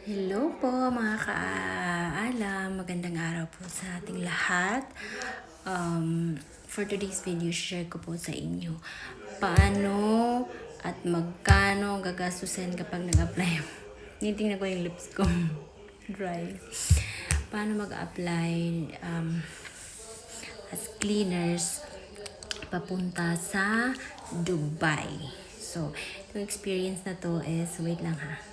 Hello po mga kaalam, magandang araw po sa ating lahat. For today's video, share ko po sa inyo paano at magkano gagastusin kapag nag-apply. Tinitingnan ko yung lips ko. Dry. Paano mag-apply as cleaners papunta sa Dubai. So, itong experience na to is, wait lang ha.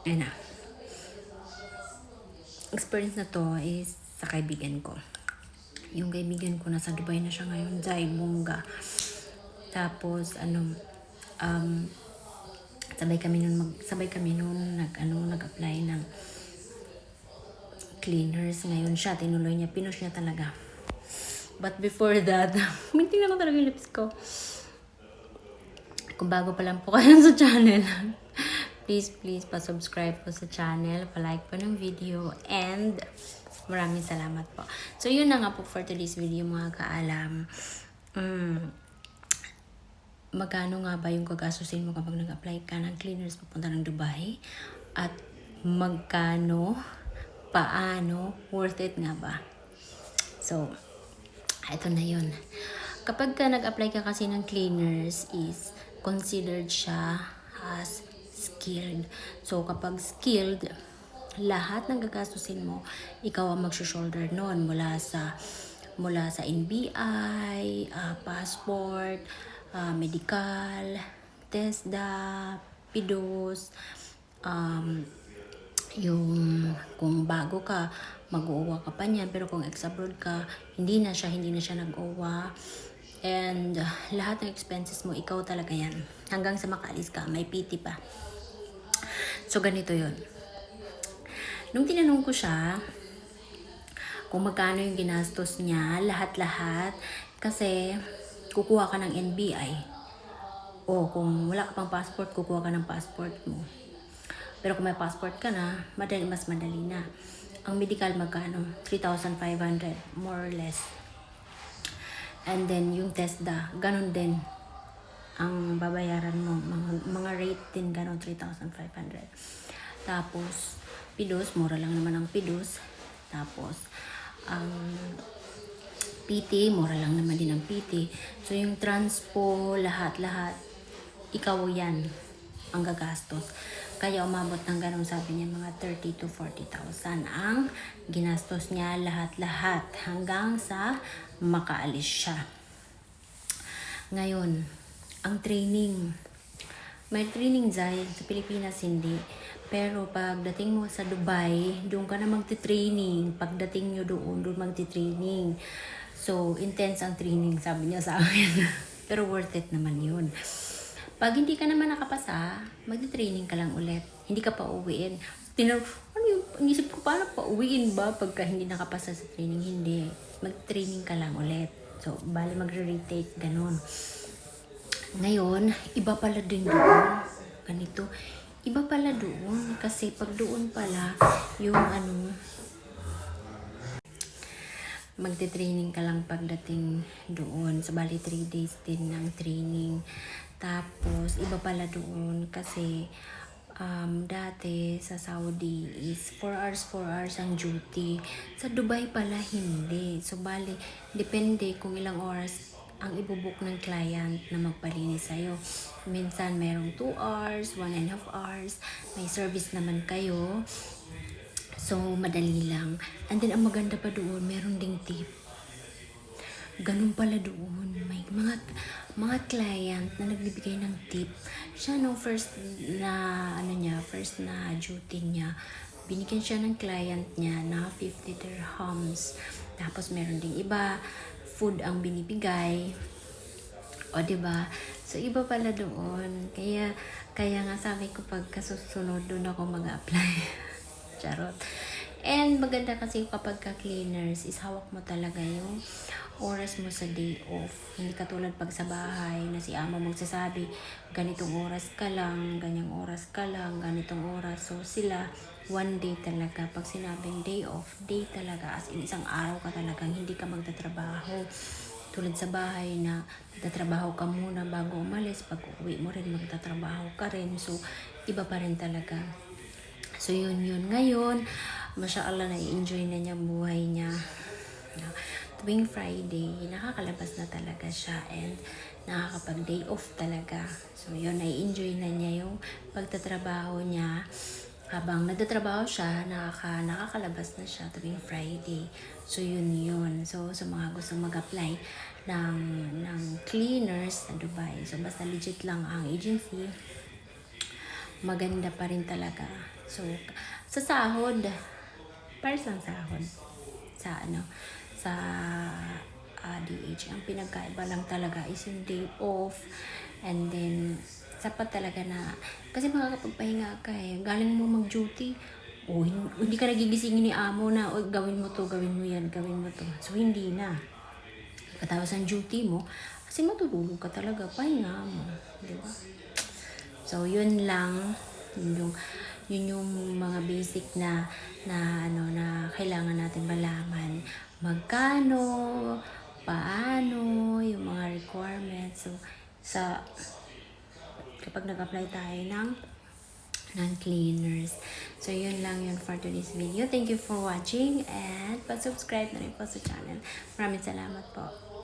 Ayan na. Experience na to is sa kaibigan ko. Yung kaibigan ko nasa Dubai na siya ngayon, Jai Bunga. Tapos sabay kami nun nag-apply ng cleaners. Ngayon siya tinuloy niya, pinush niya talaga. But before that, tingnan ko talaga yung lips ko. Kung bago pa lang po kayo sa channel, please pa-subscribe po sa channel, pa-like po ng video, and maraming salamat po. So, yun na nga po for today's video mga kaalam. Magkano nga ba yung gagastusin mo kapag nag-apply ka ng cleaners papunta ng Dubai? At magkano, paano, worth it nga ba? So, ito na yun. Kapag ka nag-apply ka kasi ng cleaners is considered siya as skilled. So, kapag skilled, lahat ng gagastusin mo, ikaw ang mag-shoulder noon mula sa NBI, passport, medical, TESDA, PIDOS, yung kung bago ka, mag-uwa ka pa niyan, pero kung ex-abroad ka, hindi na siya nag-uwa. And lahat ng expenses mo, ikaw talaga yan. Hanggang sa makaalis ka, may PT pa. So, ganito yun. Nung tinanong ko siya, kung magkano yung ginastos niya, lahat-lahat, kasi kukuha ka ng NBI. O kung wala ka pang passport, kukuha ka ng passport mo. Pero kung may passport ka na, mas madali na. Ang medical magkano? 3,500, more or less. And then, yung TESDA, ganun din. Ang babayaran mo, mga rate din, ganun, 3,500. Tapos, PIDOS, mura lang naman ang PIDOS. Tapos, ang PT, mura lang naman din ang PT. So, yung transpo, lahat-lahat, ikaw yan ang gagastos. Kaya umabot ng ganun, sabi niya, mga 30 to 40,000 ang ginastos niya lahat-lahat hanggang sa makaalis siya. Ngayon, ang training. May training dahil sa Pilipinas hindi. Pero pagdating mo sa Dubai, doon ka na magti-training. Pagdating nyo doon magti-training. So, intense ang training, sabi niya sa akin. Pero worth it naman yun. Pag hindi ka naman nakapasa, magti-training ka lang ulit. Hindi ka pa uwiin. Inisip ko, paano pa uwiin ba pagka hindi nakapasa sa training? Hindi. Mag-training ka lang ulit. So, bali magre-retake, ganun. Ngayon, iba pala din doon. Ganito. Iba pala doon. Kasi pag doon pala, yung magte-training ka lang pagdating doon. So, bali 3 days din ng training. Tapos, iba pala doon kasi dati sa Saudi is 4 hours ang duty. Sa Dubai pala hindi. So, bali, depende kung ilang oras ang ibubuk ng client na magpalinis sa'yo. Minsan, mayroong 2 hours, 1.5 hours. May service naman kayo. So, madali lang. And then, ang maganda pa doon, meron ding tip. Ganun pala doon. May mga client na nagbibigay ng tip. Siya first na duty niya, binigyan siya ng client niya na 50 dirhams. Tapos meron ding iba, food ang binibigay. O, diba? So, iba pala doon. Kaya nga sabi ko pag kasusunod doon ako mag-apply. Charot. And maganda kasi kapag ka-cleaners is hawak mo talaga yung oras mo sa day off. Hindi katulad pag sa bahay na si amo magsasabi, ganitong oras ka lang, ganyang oras ka lang, ganitong oras. So sila, one day talaga. Pag sinabing day off, day talaga. As in, isang araw ka talagang hindi ka magtatrabaho. tulad sa bahay na magtatrabaho ka muna bago umalis. Pag uwi mo rin, magtatrabaho ka rin. So, iba pa rin talaga. So, yun. Ngayon, mashallah, na-enjoy na niya buhay niya. Tuwing Friday, nakakalabas na talaga siya and nakakapag-day off talaga. So, yun, na-enjoy na niya yung pagtatrabaho niya. Habang nagtatrabaho siya, nakakalabas na siya tuwing Friday. So, yun. So, sa mga gusto mag-apply ng cleaners sa Dubai. So, basta legit lang ang agency. Maganda pa rin talaga. So, sa sahod, para sa sahod, sa DH, ang pinagkaiba lang talaga is yung day off, and then sapat talaga na, kasi makakapagpahinga ka galing mo mag-duty, hindi ka nagigisingin ni amo na, gawin mo to, gawin mo yan, gawin mo to. So, hindi na. Katapos ang duty mo, kasi matutulog ka talaga, pahinga mo, di ba? So, yun lang, yun yung mga basic na kailangan natin malaman. Magkano, paano, yung mga requirements. So, kapag nag-apply tayo ng cleaners. So, yun lang yun for today's video. Thank you for watching and pa-subscribe na rin po sa channel. Maraming salamat po.